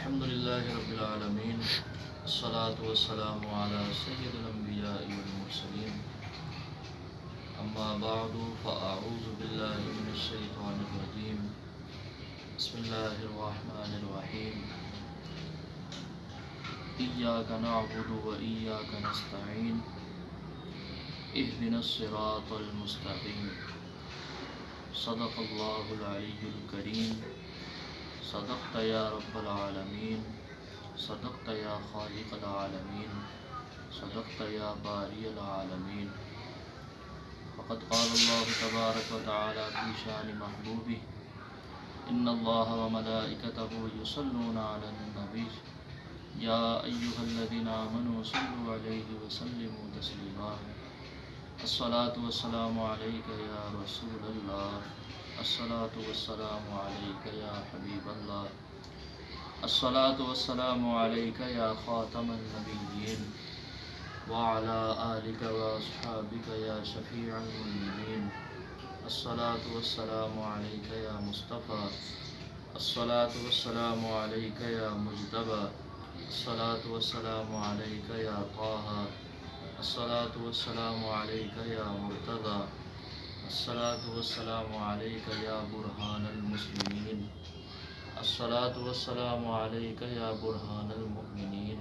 الحمد لله رب العالمين، الصلاة والسلام على سيد الأنبياء والمرسلين. أما بعد فأعوذ بالله من الشيطان الرجيم. بسم الله الرحمن الرحيم. إياك نعبد وإياك نستعين اهدنا الصراط المستقيم. صدق الله العلي الكريم. صدقت يا رب العالمين. صدقت يا خالق العالمين. صدقت يا باري العالمين. فقد قال الله تبارك وتعالى في شان محبوبه: إن الله وملائكته يصلون على النبي يا أيها الذين آمنوا صلوا عليه وسلموا تسليما. الصلاة والسلام عليك يا رسول الله. الصلاة والسلام عليك يا حبيب الله. الصلاة والسلام عليك يا خاتم النبيين وعلى آلك وأصحابك يا شفيع المؤمنين. الصلاة والسلام عليك يا مصطفى. الصلاة والسلام عليك يا مجتبى. الصلاة والسلام عليك يا طه. الصلاة والسلام عليك يا مرتضى. الصلاة والسلام عليك يا برهان المسلمين. الصلاة والسلام عليك يا برهان المؤمنين.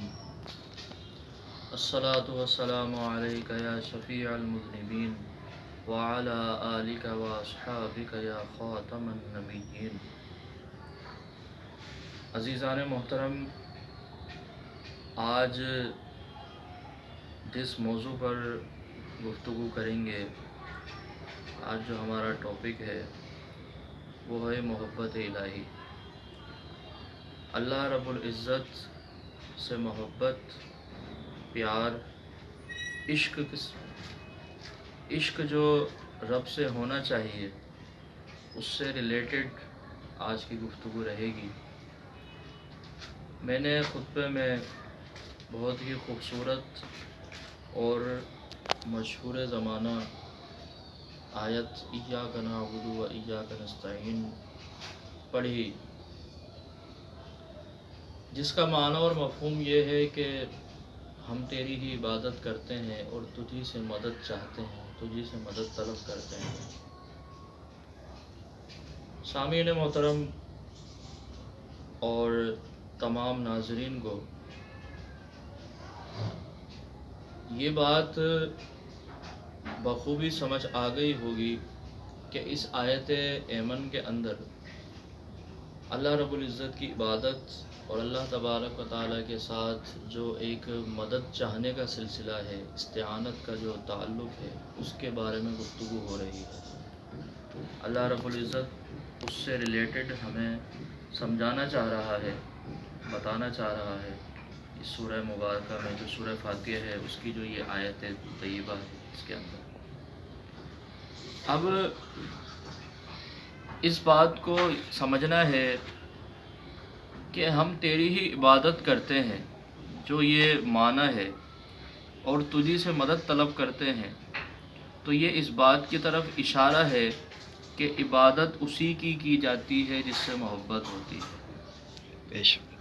الصلاة والسلام عليك يا شفيع المذنبين وعلى آلك وأصحابك يا خاتم النبيين. عزیزان محترم، آج جس موضوع پر گفتگو کریں گے، آج جو ہمارا ٹاپک ہے وہ ہے محبت الہی. اللہ رب العزت سے محبت، پیار، عشق جو رب سے ہونا چاہیے، اس سے ریلیٹڈ آج کی گفتگو رہے گی. میں نے خطبے میں بہت ہی خوبصورت اور مشہور زمانہ آیت ایاک نعبد و ایاک نستعین پڑھی، جس کا معنی اور مفہوم یہ ہے کہ ہم تیری ہی عبادت کرتے ہیں اور تجھی سے مدد چاہتے ہیں، تجھی سے مدد طلب کرتے ہیں. سامعین محترم اور تمام ناظرین کو یہ بات بخوبی سمجھ آ گئی ہوگی کہ اس آیت ایمن کے اندر اللہ رب العزت کی عبادت اور اللہ تبارک و تعالیٰ کے ساتھ جو ایک مدد چاہنے کا سلسلہ ہے، استعانت کا جو تعلق ہے، اس کے بارے میں گفتگو ہو رہی ہے. اللہ رب العزت اس سے ریلیٹڈ ہمیں سمجھانا چاہ رہا ہے، بتانا چاہ رہا ہے. اس سورہ مبارکہ میں جو سورہ فاتحہ ہے، اس کی جو یہ آیت طیبہ ہے، اس کے اندر اب اس بات کو سمجھنا ہے کہ ہم تیری ہی عبادت کرتے ہیں، جو یہ معنی ہے، اور تجھی سے مدد طلب کرتے ہیں، تو یہ اس بات کی طرف اشارہ ہے کہ عبادت اسی کی جاتی ہے جس سے محبت ہوتی ہے. بے شک.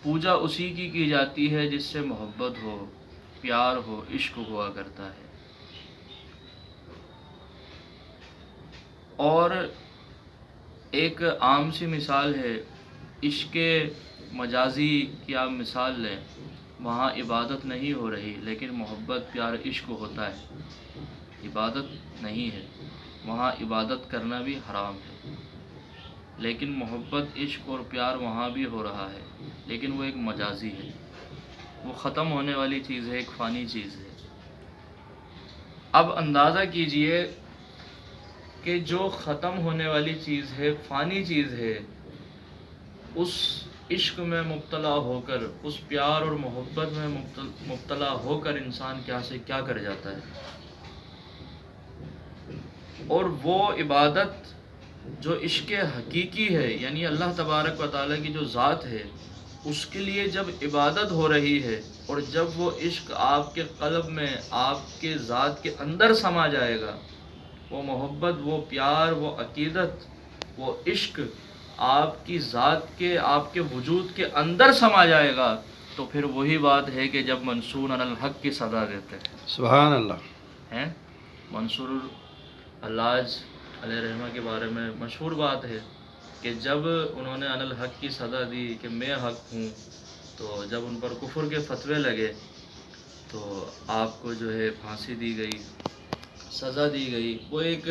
پوجا اسی کی جاتی ہے جس سے محبت ہو، پیار ہو، عشق ہوا کرتا ہے. اور ایک عام سی مثال ہے، عشق مجازی کی آپ مثال لیں، وہاں عبادت نہیں ہو رہی لیکن محبت، پیار، عشق ہوتا ہے. عبادت نہیں ہے، وہاں عبادت کرنا بھی حرام ہے، لیکن محبت، عشق اور پیار وہاں بھی ہو رہا ہے، لیکن وہ ایک مجازی ہے، وہ ختم ہونے والی چیز ہے، ایک فانی چیز ہے. اب اندازہ کیجئے کہ جو ختم ہونے والی چیز ہے، فانی چیز ہے، اس عشق میں مبتلا ہو کر، اس پیار اور محبت میں مبتلا ہو کر انسان کیا سے کیا کر جاتا ہے. اور وہ عبادت جو عشق حقیقی ہے، یعنی اللہ تبارک و تعالیٰ کی جو ذات ہے، اس کے لیے جب عبادت ہو رہی ہے اور جب وہ عشق آپ کے قلب میں، آپ کے ذات کے اندر سما جائے گا، وہ محبت، وہ پیار، وہ عقیدت، وہ عشق آپ کی ذات کے، آپ کے وجود کے اندر سما جائے گا، تو پھر وہی بات ہے کہ جب منصور علی الحق کی صدا دیتے ہیں. سبحان اللہ. ہیں منصور حلاج علیہ رحمہ کے بارے میں مشہور بات ہے کہ جب انہوں نے علی الحق کی صدا دی کہ میں حق ہوں، تو جب ان پر کفر کے فتوے لگے تو آپ کو جو ہے پھانسی دی گئی، سزا دی گئی. وہ ایک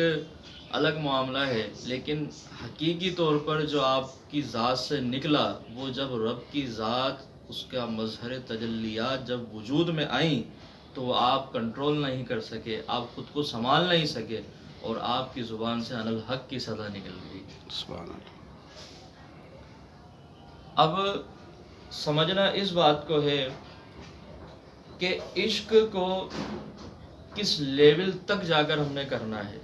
الگ معاملہ ہے، لیکن حقیقی طور پر جو آپ کی ذات سے نکلا، وہ جب رب کی ذات، اس کا مظہر تجلیات جب وجود میں آئیں تو وہ آپ کنٹرول نہیں کر سکے، آپ خود کو سنبھال نہیں سکے، اور آپ کی زبان سے علی الحق کی صدا نکل گئی. سبحان اللہ. اب سمجھنا اس بات کو ہے کہ عشق کو کس لیول تک جا کر ہم نے کرنا ہے.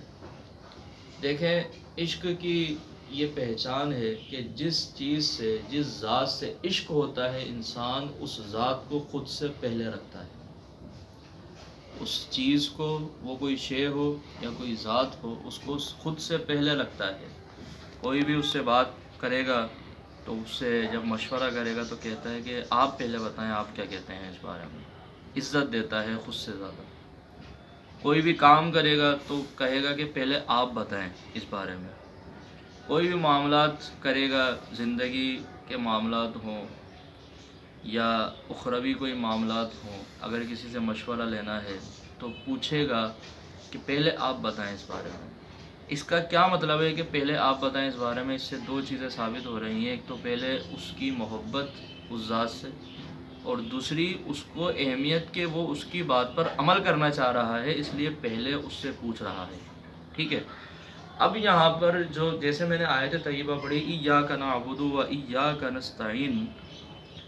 دیکھیں، عشق کی یہ پہچان ہے کہ جس چیز سے، جس ذات سے عشق ہوتا ہے، انسان اس ذات کو خود سے پہلے رکھتا ہے. اس چیز کو، وہ کوئی شے ہو یا کوئی ذات ہو، اس کو خود سے پہلے رکھتا ہے. کوئی بھی اس سے بات کرے گا تو اس سے جب مشورہ کرے گا تو کہتا ہے کہ آپ پہلے بتائیں آپ کیا کہتے ہیں اس بارے میں. عزت دیتا ہے خود سے زیادہ. کوئی بھی کام کرے گا تو کہے گا کہ پہلے آپ بتائیں اس بارے میں. کوئی بھی معاملات کرے گا، زندگی کے معاملات ہوں یا اخروی کوئی معاملات ہوں، اگر کسی سے مشورہ لینا ہے تو پوچھے گا کہ پہلے آپ بتائیں اس بارے میں. اس کا کیا مطلب ہے کہ پہلے آپ بتائیں اس بارے میں؟ اس سے دو چیزیں ثابت ہو رہی ہیں. ایک تو پہلے اس کی محبت اس ذات سے، اور دوسری اس کو اہمیت کہ وہ اس کی بات پر عمل کرنا چاہ رہا ہے، اس لیے پہلے اس سے پوچھ رہا ہے. ٹھیک ہے. اب یہاں پر جو جیسے میں نے آیت طیبہ پڑھی، ایاک نعبد و ایاک نستعین،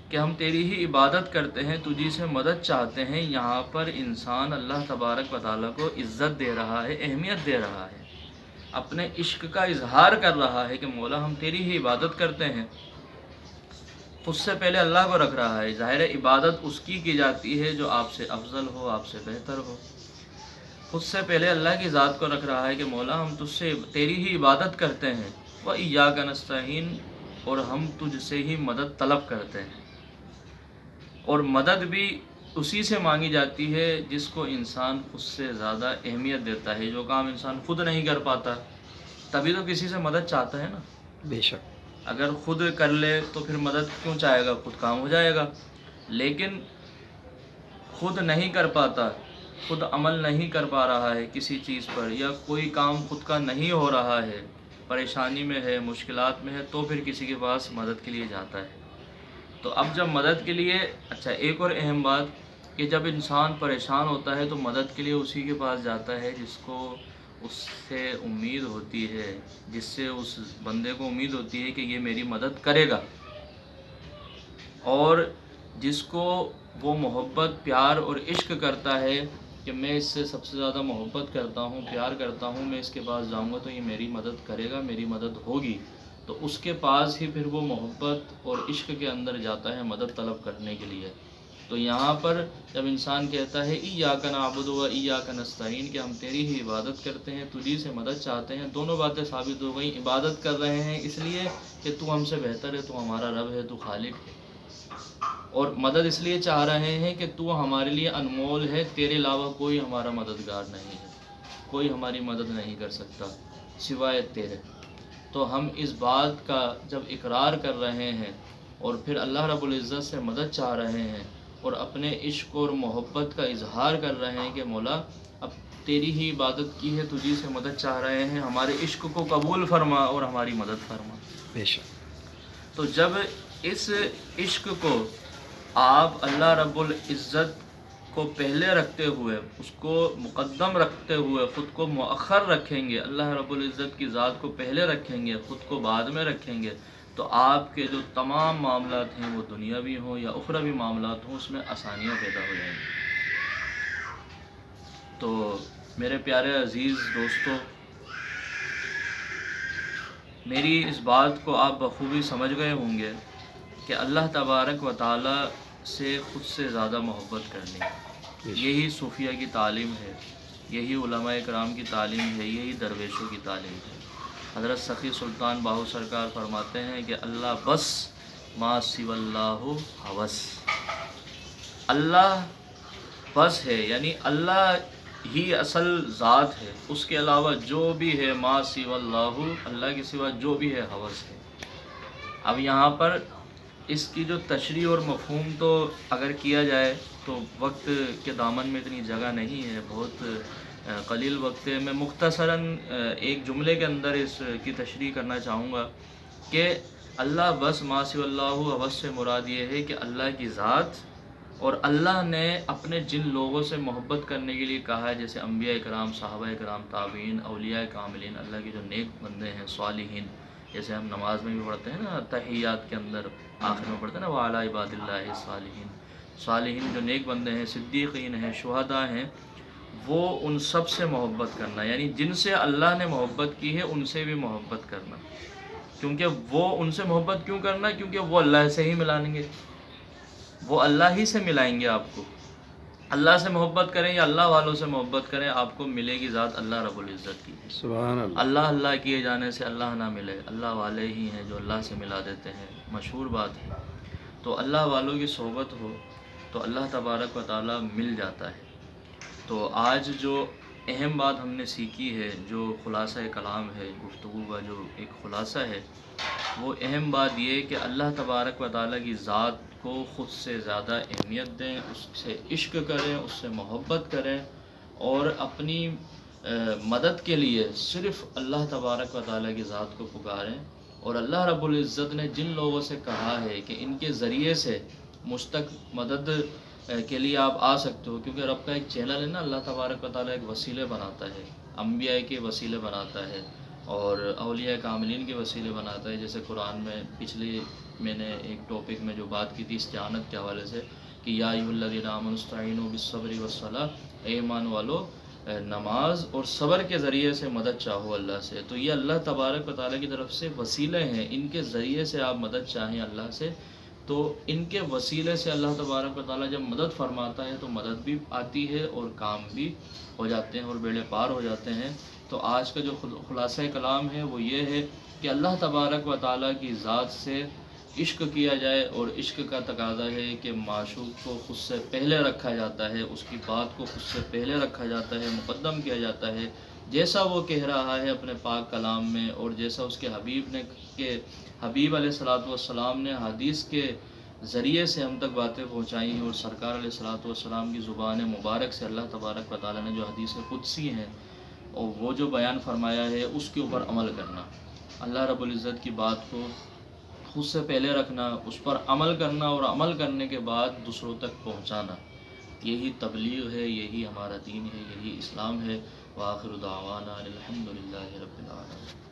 کہ ہم تیری ہی عبادت کرتے ہیں، تجھی سے مدد چاہتے ہیں. یہاں پر انسان اللہ تبارک و تعالیٰ کو عزت دے رہا ہے، اہمیت دے رہا ہے، اپنے عشق کا اظہار کر رہا ہے کہ مولا ہم تیری ہی عبادت کرتے ہیں. خود سے پہلے اللہ کو رکھ رہا ہے. ظاہر عبادت اس کی جاتی ہے جو آپ سے افضل ہو، آپ سے بہتر ہو. خود سے پہلے اللہ کی ذات کو رکھ رہا ہے کہ مولا ہم تجھ سے تیری ہی عبادت کرتے ہیں. وَإِيَّاكَ نَسْتَعِينُ، اور ہم تجھ سے ہی مدد طلب کرتے ہیں. اور مدد بھی اسی سے مانگی جاتی ہے جس کو انسان خود سے زیادہ اہمیت دیتا ہے. جو کام انسان خود نہیں کر پاتا تبھی تو کسی سے مدد چاہتا ہے نا. بے شک. اگر خود کر لے تو پھر مدد کیوں چاہے گا؟ خود کام ہو جائے گا. لیکن خود نہیں کر پاتا، خود عمل نہیں کر پا رہا ہے کسی چیز پر، یا کوئی کام خود کا نہیں ہو رہا ہے، پریشانی میں ہے، مشکلات میں ہے، تو پھر کسی کے پاس مدد کے لیے جاتا ہے. تو اب جب مدد کے لیے، اچھا ایک اور اہم بات کہ جب انسان پریشان ہوتا ہے تو مدد کے لیے اسی کے پاس جاتا ہے جس کو اس سے امید ہوتی ہے، جس سے اس بندے کو امید ہوتی ہے کہ یہ میری مدد کرے گا، اور جس کو وہ محبت، پیار اور عشق کرتا ہے کہ میں اس سے سب سے زیادہ محبت کرتا ہوں، پیار کرتا ہوں، میں اس کے پاس جاؤں گا تو یہ میری مدد کرے گا، میری مدد ہوگی. تو اس کے پاس ہی پھر وہ محبت اور عشق کے اندر جاتا ہے مدد طلب کرنے کے لیے. تو یہاں پر جب انسان کہتا ہے ایاک نعبد و ایاک نستعین، کہ ہم تیری ہی عبادت کرتے ہیں، تجھی سے مدد چاہتے ہیں، دونوں باتیں ثابت ہو گئیں. عبادت کر رہے ہیں اس لیے کہ تو ہم سے بہتر ہے، تو ہمارا رب ہے، تو خالق ہے. اور مدد اس لیے چاہ رہے ہیں کہ تو ہمارے لیے انمول ہے، تیرے علاوہ کوئی ہمارا مددگار نہیں ہے، کوئی ہماری مدد نہیں کر سکتا سوائے تیرے. تو ہم اس بات کا جب اقرار کر رہے ہیں اور پھر اللہ رب العزت سے مدد چاہ رہے ہیں اور اپنے عشق اور محبت کا اظہار کر رہے ہیں کہ مولا اب تیری ہی عبادت کی ہے، تجھی سے مدد چاہ رہے ہیں، ہمارے عشق کو قبول فرما اور ہماری مدد فرما. بے شک. تو جب اس عشق کو آپ اللہ رب العزت کو پہلے رکھتے ہوئے، اس کو مقدم رکھتے ہوئے خود کو مؤخر رکھیں گے، اللہ رب العزت کی ذات کو پہلے رکھیں گے، خود کو بعد میں رکھیں گے، تو آپ کے جو تمام معاملات ہیں وہ دنیاوی ہوں یا اخروی معاملات ہوں، اس میں آسانیاں پیدا ہو جائیں گی. تو میرے پیارے عزیز دوستو، میری اس بات کو آپ بخوبی سمجھ گئے ہوں گے کہ اللہ تبارک و تعالیٰ سے خود سے زیادہ محبت کرنی، یہی صوفیہ کی تعلیم ہے، یہی علماء کرام کی تعلیم ہے، یہی درویشوں کی تعلیم ہے. حضرت سخی سلطان باہو سرکار فرماتے ہیں کہ اللہ بس ما سوی اللہ ہوس، اللہ بس ہے، یعنی اللہ ہی اصل ذات ہے، اس کے علاوہ جو بھی ہے ما سوی اللہ، اللہ کے سوا جو بھی ہے ہوس ہے۔ اب یہاں پر اس کی جو تشریح اور مفہوم تو اگر کیا جائے تو وقت کے دامن میں اتنی جگہ نہیں ہے، بہت قلیل وقت ہے۔ میں مختصراً ایک جملے کے اندر اس کی تشریح کرنا چاہوں گا کہ اللہ بس ما سوی اللہ ہوس سے مراد یہ ہے کہ اللہ کی ذات، اور اللہ نے اپنے جن لوگوں سے محبت کرنے کے لیے کہا ہے، جیسے انبیاء کرام، صحابہ کرام، تابعین، اولیاء کاملین، اللہ کے جو نیک بندے ہیں، صالحین، جیسے ہم نماز میں بھی پڑھتے ہیں نا، تحیات کے اندر آخر میں پڑھتے ہیں نا وعلی عباد اللہ صالحین، صالحین جو نیک بندے ہیں، صدیقین ہیں، شہداء ہیں، وہ ان سب سے محبت کرنا، یعنی جن سے اللہ نے محبت کی ہے ان سے بھی محبت کرنا، کیونکہ وہ ان سے محبت کیوں کرنا؟ کیونکہ وہ اللہ سے ہی ملائیں گے، وہ اللہ ہی سے ملائیں گے آپ کو۔ اللہ سے محبت کریں یا اللہ والوں سے محبت کریں، آپ کو ملے گی ذات اللہ رب العزت کی۔ سبحان اللہ۔ اللہ اللہ کیے جانے سے اللہ نہ ملے، اللہ والے ہی ہیں جو اللہ سے ملا دیتے ہیں، مشہور بات ہے۔ تو اللہ والوں کی صحبت ہو تو اللہ تبارک و تعالیٰ مل جاتا ہے۔ تو آج جو اہم بات ہم نے سیکھی ہے، جو خلاصہ کلام ہے، گفتگو کا جو ایک خلاصہ ہے، وہ اہم بات یہ ہے کہ اللہ تبارک و تعالیٰ کی ذات کو خود سے زیادہ اہمیت دیں، اس سے عشق کریں، اس سے محبت کریں، اور اپنی مدد کے لیے صرف اللہ تبارک و تعالیٰ کی ذات کو پکاریں۔ اور اللہ رب العزت نے جن لوگوں سے کہا ہے کہ ان کے ذریعے سے مجھ تک مدد کے لیے آپ آ سکتے ہو، کیونکہ رب کا ایک چینل ہے نا، اللہ تبارک و تعالیٰ ایک وسیلے بناتا ہے، انبیاء کے وسیلے بناتا ہے اور اولیاء کاملین کے وسیلے بناتا ہے۔ جیسے قرآن میں پچھلی میں نے ایک ٹاپک میں جو بات کی تھی استعانت کے حوالے سے کہ یا ایھا الذین آمنوا استعینوا بالصبر والصلاۃ، اے ایمان والو نماز اور صبر کے ذریعے سے مدد چاہو اللہ سے۔ تو یہ اللہ تبارک و تعالیٰ کی طرف سے وسیلے ہیں، ان کے ذریعے سے آپ مدد چاہیں اللہ سے، تو ان کے وسیلے سے اللہ تبارک و تعالیٰ جب مدد فرماتا ہے تو مدد بھی آتی ہے اور کام بھی ہو جاتے ہیں اور بیڑے پار ہو جاتے ہیں۔ تو آج کا جو خلاصہ کلام ہے وہ یہ ہے کہ اللہ تبارک و تعالیٰ کی ذات سے عشق کیا جائے، اور عشق کا تقاضا ہے کہ معشوق کو خود سے پہلے رکھا جاتا ہے، اس کی بات کو خود سے پہلے رکھا جاتا ہے، مقدم کیا جاتا ہے، جیسا وہ کہہ رہا ہے اپنے پاک کلام میں، اور جیسا اس کے حبیب نے کہ حبیب علیہ الصلوۃ والسلام نے حدیث کے ذریعے سے ہم تک باتیں پہنچائی ہیں، اور سرکار علیہ الصلوۃ والسلام کی زبان مبارک سے اللہ تبارک و تعالیٰ نے جو حدیث قدسی ہیں اور وہ جو بیان فرمایا ہے اس کے اوپر عمل کرنا، اللہ رب العزت کی بات کو خود سے پہلے رکھنا، اس پر عمل کرنا، اور عمل کرنے کے بعد دوسروں تک پہنچانا، یہی تبلیغ ہے، یہی ہمارا دین ہے، یہی اسلام ہے۔ وآخر دعوانا الحمد للہ رب العالمین۔